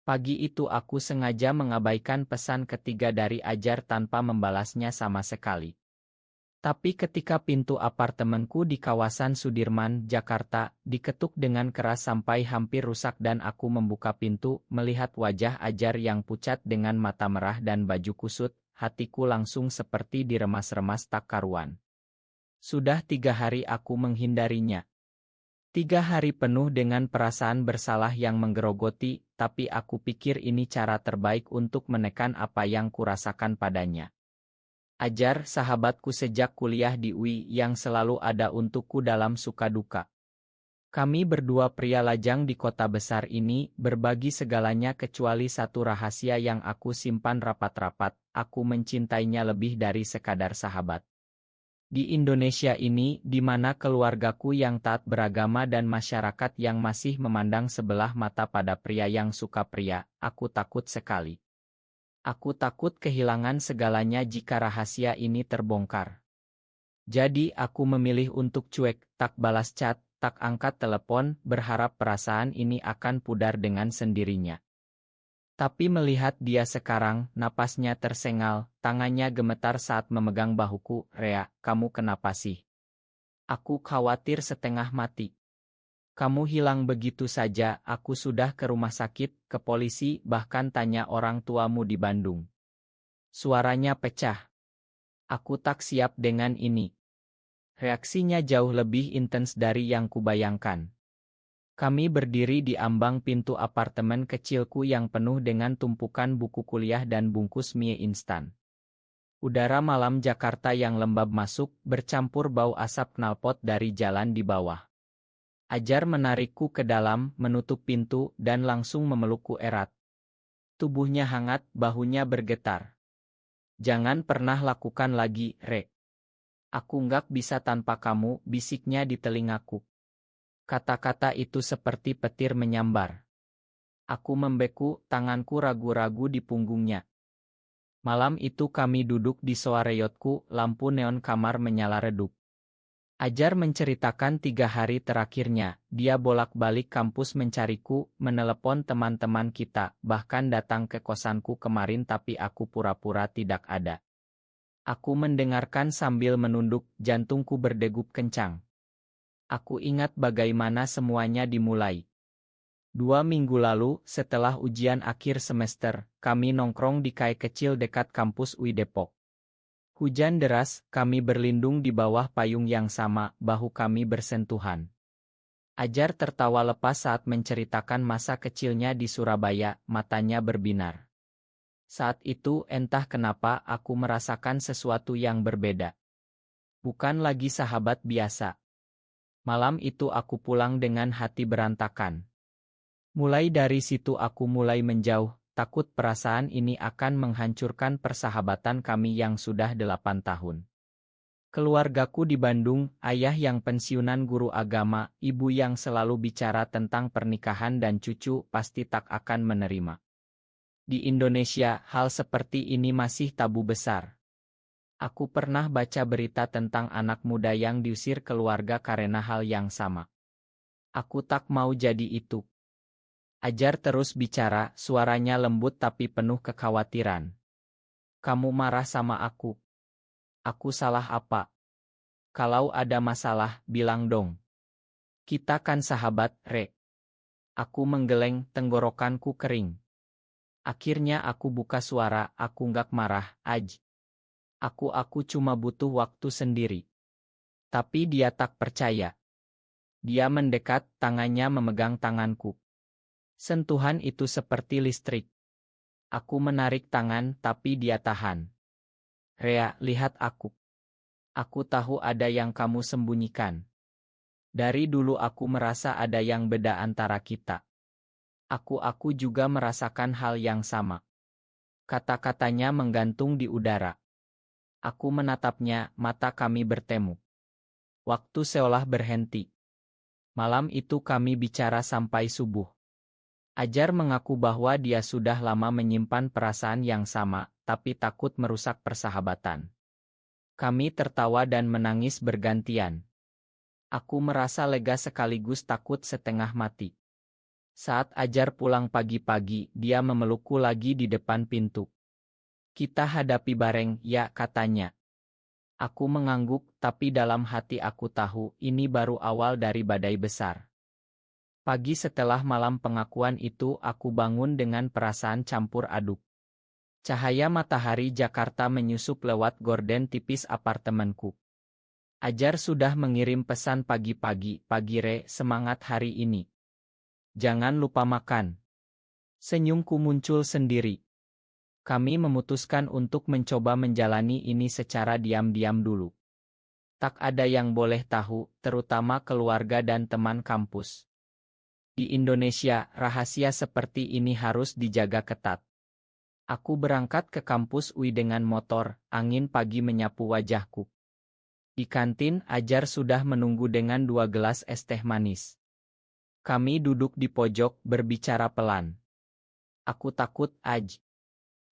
Pagi itu aku sengaja mengabaikan pesan ketiga dari Ajar tanpa membalasnya sama sekali. Tapi ketika pintu apartemenku di kawasan Sudirman, Jakarta, diketuk dengan keras sampai hampir rusak dan aku membuka pintu, melihat wajah Ajar yang pucat dengan mata merah dan baju kusut, hatiku langsung seperti diremas-remas tak karuan. Sudah 3 hari aku menghindarinya. 3 hari penuh dengan perasaan bersalah yang menggerogoti, tapi aku pikir ini cara terbaik untuk menekan apa yang kurasakan padanya. Ajar, sahabatku sejak kuliah di UI yang selalu ada untukku dalam suka duka. Kami berdua pria lajang di kota besar ini berbagi segalanya kecuali satu rahasia yang aku simpan rapat-rapat, aku mencintainya lebih dari sekadar sahabat. Di Indonesia ini, di mana keluargaku yang taat beragama dan masyarakat yang masih memandang sebelah mata pada pria yang suka pria, aku takut sekali. Aku takut kehilangan segalanya jika rahasia ini terbongkar. Jadi aku memilih untuk cuek, tak balas chat, tak angkat telepon, berharap perasaan ini akan pudar dengan sendirinya. Tapi melihat dia sekarang, napasnya tersengal, tangannya gemetar saat memegang bahuku. Rea, kamu kenapa sih? Aku khawatir setengah mati. Kamu hilang begitu saja, aku sudah ke rumah sakit, ke polisi, bahkan tanya orang tuamu di Bandung. Suaranya pecah. Aku tak siap dengan ini. Reaksinya jauh lebih intens dari yang kubayangkan. Kami berdiri di ambang pintu apartemen kecilku yang penuh dengan tumpukan buku kuliah dan bungkus mie instan. Udara malam Jakarta yang lembab masuk, bercampur bau asap knalpot dari jalan di bawah. Ajar menarikku ke dalam, menutup pintu, dan langsung memelukku erat. Tubuhnya hangat, bahunya bergetar. Jangan pernah lakukan lagi, Re. Aku nggak bisa tanpa kamu, bisiknya di telingaku. Kata-kata itu seperti petir menyambar. Aku membeku, tanganku ragu-ragu di punggungnya. Malam itu kami duduk di soareyotku, lampu neon kamar menyala redup. Ajar menceritakan 3 hari terakhirnya, dia bolak-balik kampus mencariku, menelepon teman-teman kita, bahkan datang ke kosanku kemarin tapi aku pura-pura tidak ada. Aku mendengarkan sambil menunduk, jantungku berdegup kencang. Aku ingat bagaimana semuanya dimulai. 2 minggu lalu, setelah ujian akhir semester, kami nongkrong di kai kecil dekat kampus UI Depok. Hujan deras, kami berlindung di bawah payung yang sama, bahu kami bersentuhan. Ajar tertawa lepas saat menceritakan masa kecilnya di Surabaya, matanya berbinar. Saat itu entah kenapa aku merasakan sesuatu yang berbeda. Bukan lagi sahabat biasa. Malam itu aku pulang dengan hati berantakan. Mulai dari situ aku mulai menjauh, takut perasaan ini akan menghancurkan persahabatan kami yang sudah 8 tahun. Keluargaku di Bandung, ayah yang pensiunan guru agama, ibu yang selalu bicara tentang pernikahan dan cucu pasti tak akan menerima. Di Indonesia, hal seperti ini masih tabu besar. Aku pernah baca berita tentang anak muda yang diusir keluarga karena hal yang sama. Aku tak mau jadi itu. Ajar terus bicara, suaranya lembut tapi penuh kekhawatiran. Kamu marah sama aku. Aku salah apa? Kalau ada masalah, bilang dong. Kita kan sahabat, Re. Aku menggeleng, tenggorokanku kering. Akhirnya aku buka suara, aku nggak marah, Aj. Aku cuma butuh waktu sendiri. Tapi dia tak percaya. Dia mendekat, tangannya memegang tanganku. Sentuhan itu seperti listrik. Aku menarik tangan, tapi dia tahan. Rea, lihat aku. Aku tahu ada yang kamu sembunyikan. Dari dulu aku merasa ada yang beda antara kita. Aku juga merasakan hal yang sama. Kata-katanya menggantung di udara. Aku menatapnya, mata kami bertemu. Waktu seolah berhenti. Malam itu kami bicara sampai subuh. Ajar mengaku bahwa dia sudah lama menyimpan perasaan yang sama, tapi takut merusak persahabatan. Kami tertawa dan menangis bergantian. Aku merasa lega sekaligus takut setengah mati. Saat Ajar pulang pagi-pagi, dia memelukku lagi di depan pintu. Kita hadapi bareng, ya, katanya. Aku mengangguk, tapi dalam hati aku tahu ini baru awal dari badai besar. Pagi setelah malam pengakuan itu, aku bangun dengan perasaan campur aduk. Cahaya matahari Jakarta menyusup lewat gorden tipis apartemenku. Ajar sudah mengirim pesan pagi-pagi, "Pagi Re, semangat hari ini. Jangan lupa makan." Senyumku muncul sendiri. Kami memutuskan untuk mencoba menjalani ini secara diam-diam dulu. Tak ada yang boleh tahu, terutama keluarga dan teman kampus. Di Indonesia, rahasia seperti ini harus dijaga ketat. Aku berangkat ke kampus UI dengan motor, angin pagi menyapu wajahku. Di kantin, Ajar sudah menunggu dengan 2 gelas es teh manis. Kami duduk di pojok, berbicara pelan. "Aku takut, Aj.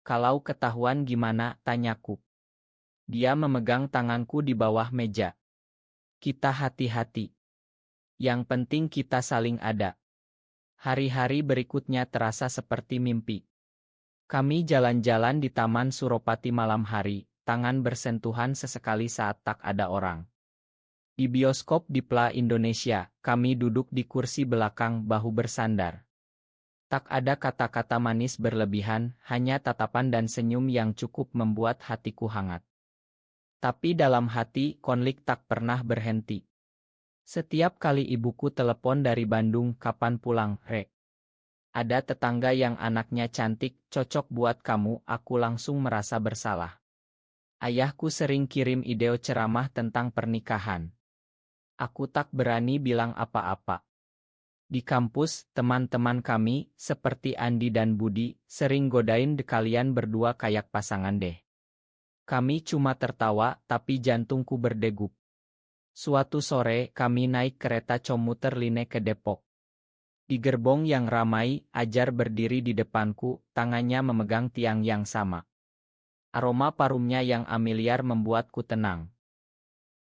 Kalau ketahuan gimana?" tanyaku. Dia memegang tanganku di bawah meja. "Kita hati-hati. Yang penting kita saling ada." Hari-hari berikutnya terasa seperti mimpi. Kami jalan-jalan di Taman Suropati malam hari, tangan bersentuhan sesekali saat tak ada orang. Di bioskop di Pla Indonesia, kami duduk di kursi belakang bahu bersandar. Tak ada kata-kata manis berlebihan, hanya tatapan dan senyum yang cukup membuat hatiku hangat. Tapi dalam hati, konflik tak pernah berhenti. Setiap kali ibuku telepon dari Bandung, "Kapan pulang, Rek? Ada tetangga yang anaknya cantik, cocok buat kamu," aku langsung merasa bersalah. Ayahku sering kirim ide ceramah tentang pernikahan. Aku tak berani bilang apa-apa. Di kampus, teman-teman kami, seperti Andi dan Budi, sering godain kalian berdua kayak pasangan deh. Kami cuma tertawa, tapi jantungku berdegup. Suatu sore, kami naik kereta komuter Line ke Depok. Di gerbong yang ramai, Ajar berdiri di depanku, tangannya memegang tiang yang sama. Aroma parumnya yang familiar membuatku tenang.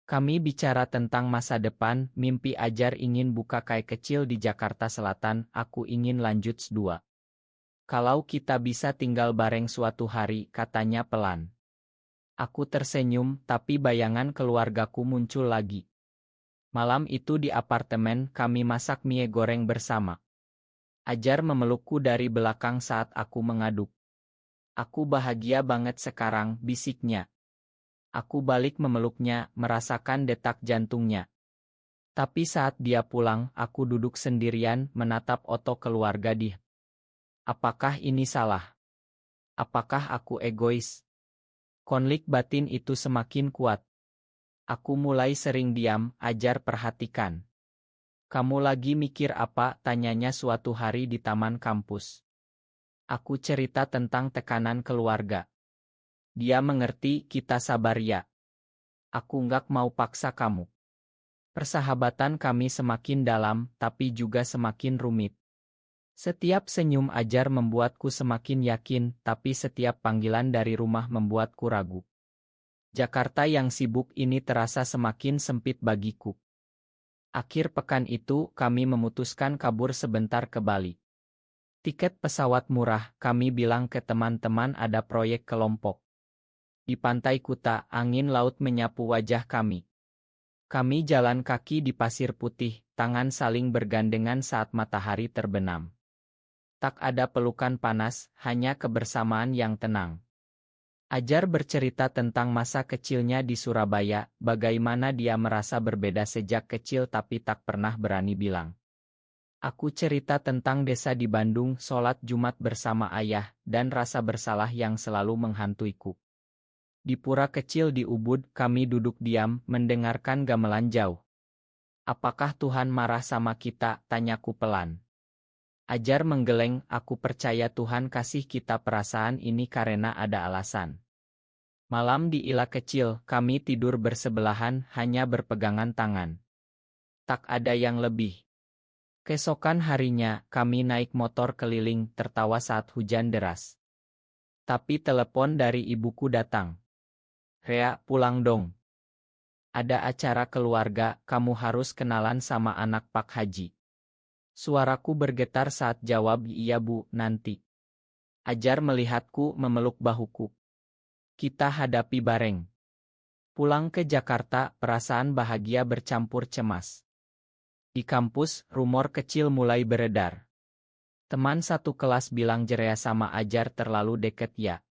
Kami bicara tentang masa depan, mimpi Ajar ingin buka kai kecil di Jakarta Selatan, aku ingin lanjut S2. Kalau kita bisa tinggal bareng suatu hari, katanya pelan. Aku tersenyum, tapi bayangan keluargaku muncul lagi. Malam itu di apartemen, kami masak mie goreng bersama. Ajar memelukku dari belakang saat aku mengaduk. "Aku bahagia banget sekarang," bisiknya. Aku balik memeluknya, merasakan detak jantungnya. Tapi saat dia pulang, aku duduk sendirian, menatap foto keluarga di. Apakah ini salah? Apakah aku egois? Konflik batin itu semakin kuat. Aku mulai sering diam, Ajar perhatikan. "Kamu lagi mikir apa?" tanyanya suatu hari di taman kampus. Aku cerita tentang tekanan keluarga. Dia mengerti, "Kita sabar ya. Aku nggak mau paksa kamu." Persahabatan kami semakin dalam, tapi juga semakin rumit. Setiap senyum Ajar membuatku semakin yakin, tapi setiap panggilan dari rumah membuatku ragu. Jakarta yang sibuk ini terasa semakin sempit bagiku. Akhir pekan itu, kami memutuskan kabur sebentar ke Bali. Tiket pesawat murah, kami bilang ke teman-teman ada proyek kelompok. Di pantai Kuta, angin laut menyapu wajah kami. Kami jalan kaki di pasir putih, tangan saling bergandengan saat matahari terbenam. Tak ada pelukan panas, hanya kebersamaan yang tenang. Ajar bercerita tentang masa kecilnya di Surabaya, bagaimana dia merasa berbeda sejak kecil tapi tak pernah berani bilang. Aku cerita tentang desa di Bandung, sholat Jumat bersama ayah, dan rasa bersalah yang selalu menghantuiku. Di pura kecil di Ubud, kami duduk diam, mendengarkan gamelan jauh. "Apakah Tuhan marah sama kita?" tanyaku pelan. Ajar menggeleng, "Aku percaya Tuhan kasih kita perasaan ini karena ada alasan." Malam di ila kecil, kami tidur bersebelahan, hanya berpegangan tangan. Tak ada yang lebih. Keesokan harinya, kami naik motor keliling, tertawa saat hujan deras. Tapi telepon dari ibuku datang. "Rea, pulang dong. Ada acara keluarga, kamu harus kenalan sama anak Pak Haji." Suaraku bergetar saat jawab, "Iya Bu, nanti." Ajar melihatku memeluk bahuku. Kita hadapi bareng. Pulang ke Jakarta, perasaan bahagia bercampur cemas. Di kampus, rumor kecil mulai beredar. Teman satu kelas bilang Jerea sama Ajar terlalu deket ya.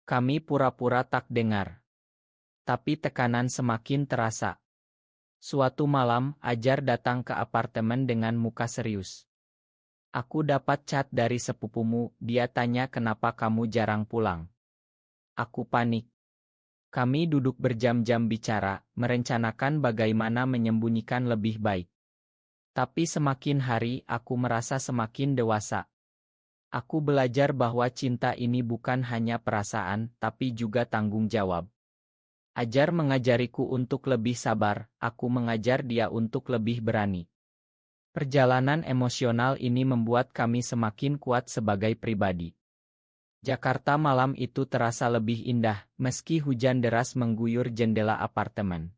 Kami pura-pura tak dengar. Tapi tekanan semakin terasa. Suatu malam, Ajar datang ke apartemen dengan muka serius. "Aku dapat chat dari sepupumu, dia tanya kenapa kamu jarang pulang." Aku panik. Kami duduk berjam-jam bicara, merencanakan bagaimana menyembunyikan lebih baik. Tapi semakin hari, aku merasa semakin dewasa. Aku belajar bahwa cinta ini bukan hanya perasaan, tapi juga tanggung jawab. Ajar mengajariku untuk lebih sabar, aku mengajar dia untuk lebih berani. Perjalanan emosional ini membuat kami semakin kuat sebagai pribadi. Jakarta malam itu terasa lebih indah, meski hujan deras mengguyur jendela apartemen.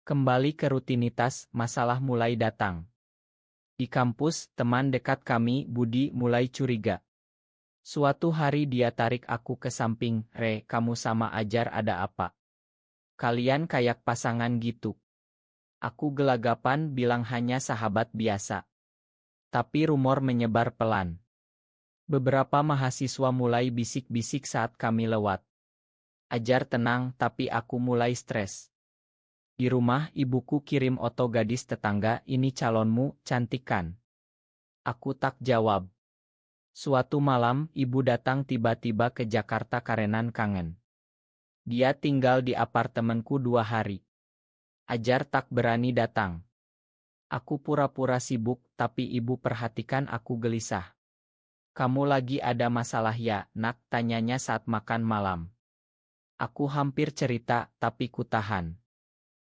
Kembali ke rutinitas, masalah mulai datang. Di kampus, teman dekat kami, Budi, mulai curiga. Suatu hari dia tarik aku ke samping, "Re, kamu sama Ajar ada apa? Kalian kayak pasangan gitu." Aku gelagapan bilang hanya sahabat biasa. Tapi rumor menyebar pelan. Beberapa mahasiswa mulai bisik-bisik saat kami lewat. Ajar tenang, tapi aku mulai stres. Di rumah, ibuku kirim foto gadis tetangga, "Ini calonmu, cantik kan?" Aku tak jawab. Suatu malam, ibu datang tiba-tiba ke Jakarta karena kangen. Dia tinggal di apartemenku 2 hari. Ajar tak berani datang. Aku pura-pura sibuk, tapi ibu perhatikan aku gelisah. "Kamu lagi ada masalah ya, Nak?" tanyanya saat makan malam. Aku hampir cerita, tapi kutahan.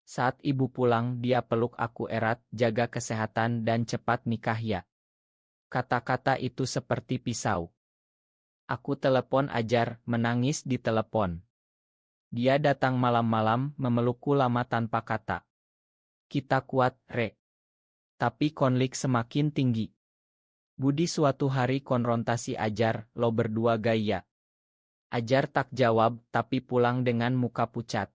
Saat ibu pulang, dia peluk aku erat, "Jaga kesehatan dan cepat nikah ya." Kata-kata itu seperti pisau. Aku telepon Ajar, menangis di telepon. Dia datang malam-malam, memelukku lama tanpa kata. "Kita kuat, Re." Tapi konflik semakin tinggi. Budi suatu hari konfrontasi Ajar, "Lo berdua gaya." Ajar tak jawab, tapi pulang dengan muka pucat.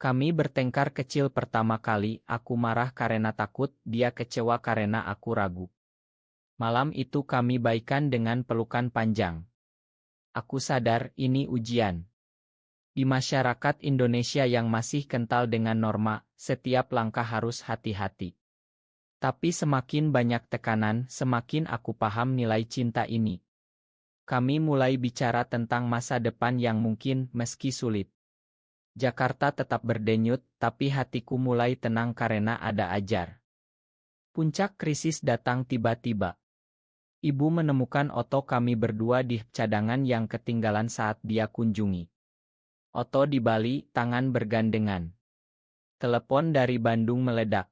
Kami bertengkar kecil pertama kali, aku marah karena takut, dia kecewa karena aku ragu. Malam itu kami baikan dengan pelukan panjang. Aku sadar ini ujian. Di masyarakat Indonesia yang masih kental dengan norma, setiap langkah harus hati-hati. Tapi semakin banyak tekanan, semakin aku paham nilai cinta ini. Kami mulai bicara tentang masa depan yang mungkin, meski sulit. Jakarta tetap berdenyut, tapi hatiku mulai tenang karena ada Ajar. Puncak krisis datang tiba-tiba. Ibu menemukan foto kami berdua di cadangan yang ketinggalan saat dia kunjungi. Foto di Bali, tangan bergandengan. Telepon dari Bandung meledak.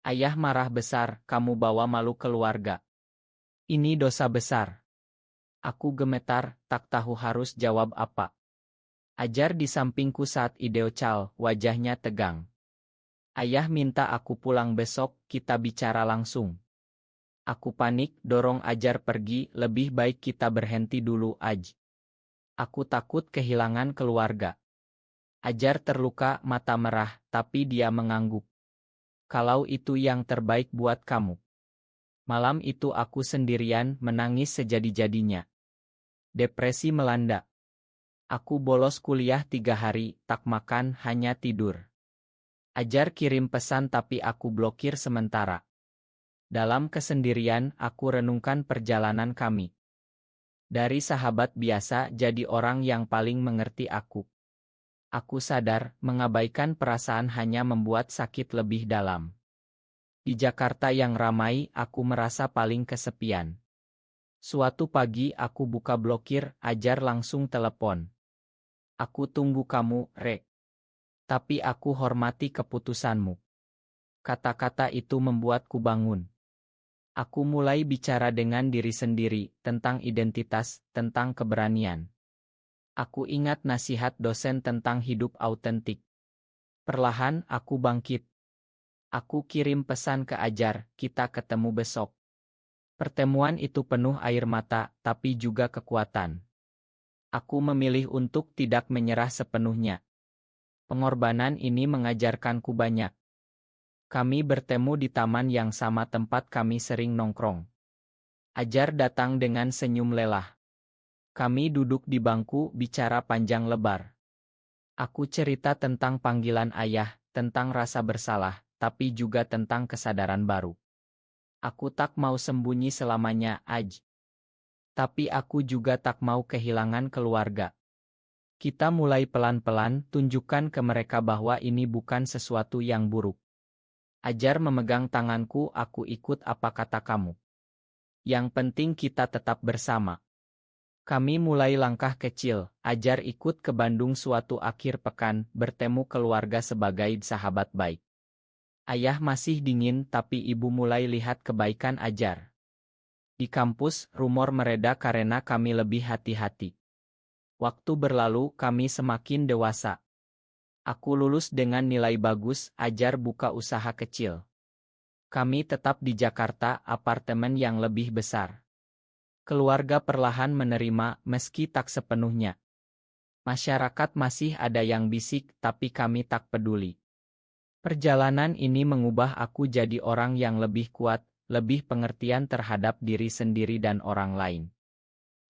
"Ayah marah besar, kamu bawa malu keluarga. Ini dosa besar." Aku gemetar, tak tahu harus jawab apa. Ajar di sampingku saat video call, wajahnya tegang. "Ayah minta aku pulang besok, kita bicara langsung." Aku panik, dorong Ajar pergi, "Lebih baik kita berhenti dulu, Aj. Aku takut kehilangan keluarga." Ajar terluka, mata merah, tapi dia mengangguk. "Kalau itu yang terbaik buat kamu." Malam itu aku sendirian, menangis sejadi-jadinya. Depresi melanda. Aku bolos kuliah 3 hari, tak makan, hanya tidur. Ajar kirim pesan tapi aku blokir sementara. Dalam kesendirian, aku renungkan perjalanan kami. Dari sahabat biasa jadi orang yang paling mengerti aku. Aku sadar, mengabaikan perasaan hanya membuat sakit lebih dalam. Di Jakarta yang ramai, aku merasa paling kesepian. Suatu pagi aku buka blokir, Ajar langsung telepon. "Aku tunggu kamu, Re. Tapi aku hormati keputusanmu." Kata-kata itu membuatku bangun. Aku mulai bicara dengan diri sendiri, tentang identitas, tentang keberanian. Aku ingat nasihat dosen tentang hidup autentik. Perlahan aku bangkit. Aku kirim pesan ke Ajar, kita ketemu besok. Pertemuan itu penuh air mata, tapi juga kekuatan. Aku memilih untuk tidak menyerah sepenuhnya. Pengorbanan ini mengajarkanku banyak. Kami bertemu di taman yang sama tempat kami sering nongkrong. Ajar datang dengan senyum lelah. Kami duduk di bangku bicara panjang lebar. Aku cerita tentang panggilan ayah, tentang rasa bersalah, tapi juga tentang kesadaran baru. Aku tak mau sembunyi selamanya, Aj. Tapi aku juga tak mau kehilangan keluarga. Kita mulai pelan-pelan tunjukkan ke mereka bahwa ini bukan sesuatu yang buruk. Ajar memegang tanganku, aku ikut apa kata kamu. Yang penting kita tetap bersama. Kami mulai langkah kecil, Ajar ikut ke Bandung suatu akhir pekan, bertemu keluarga sebagai sahabat baik. Ayah masih dingin tapi ibu mulai lihat kebaikan Ajar. Di kampus, rumor mereda karena kami lebih hati-hati. Waktu berlalu, kami semakin dewasa. Aku lulus dengan nilai bagus, Ajar buka usaha kecil. Kami tetap di Jakarta, apartemen yang lebih besar. Keluarga perlahan menerima, meski tak sepenuhnya. Masyarakat masih ada yang bisik, tapi kami tak peduli. Perjalanan ini mengubah aku jadi orang yang lebih kuat, lebih pengertian terhadap diri sendiri dan orang lain.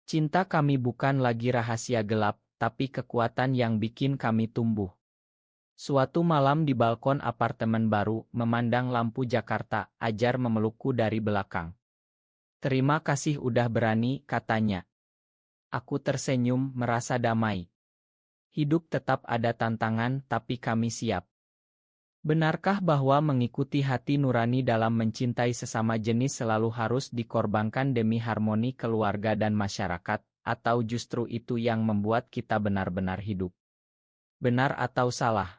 Cinta kami bukan lagi rahasia gelap, tapi kekuatan yang bikin kami tumbuh. Suatu malam di balkon apartemen baru, memandang lampu Jakarta, Ajar memelukku dari belakang. Terima kasih udah berani, katanya. Aku tersenyum, merasa damai. Hidup tetap ada tantangan, tapi kami siap. Benarkah bahwa mengikuti hati nurani dalam mencintai sesama jenis selalu harus dikorbankan demi harmoni keluarga dan masyarakat, atau justru itu yang membuat kita benar-benar hidup? Benar atau salah?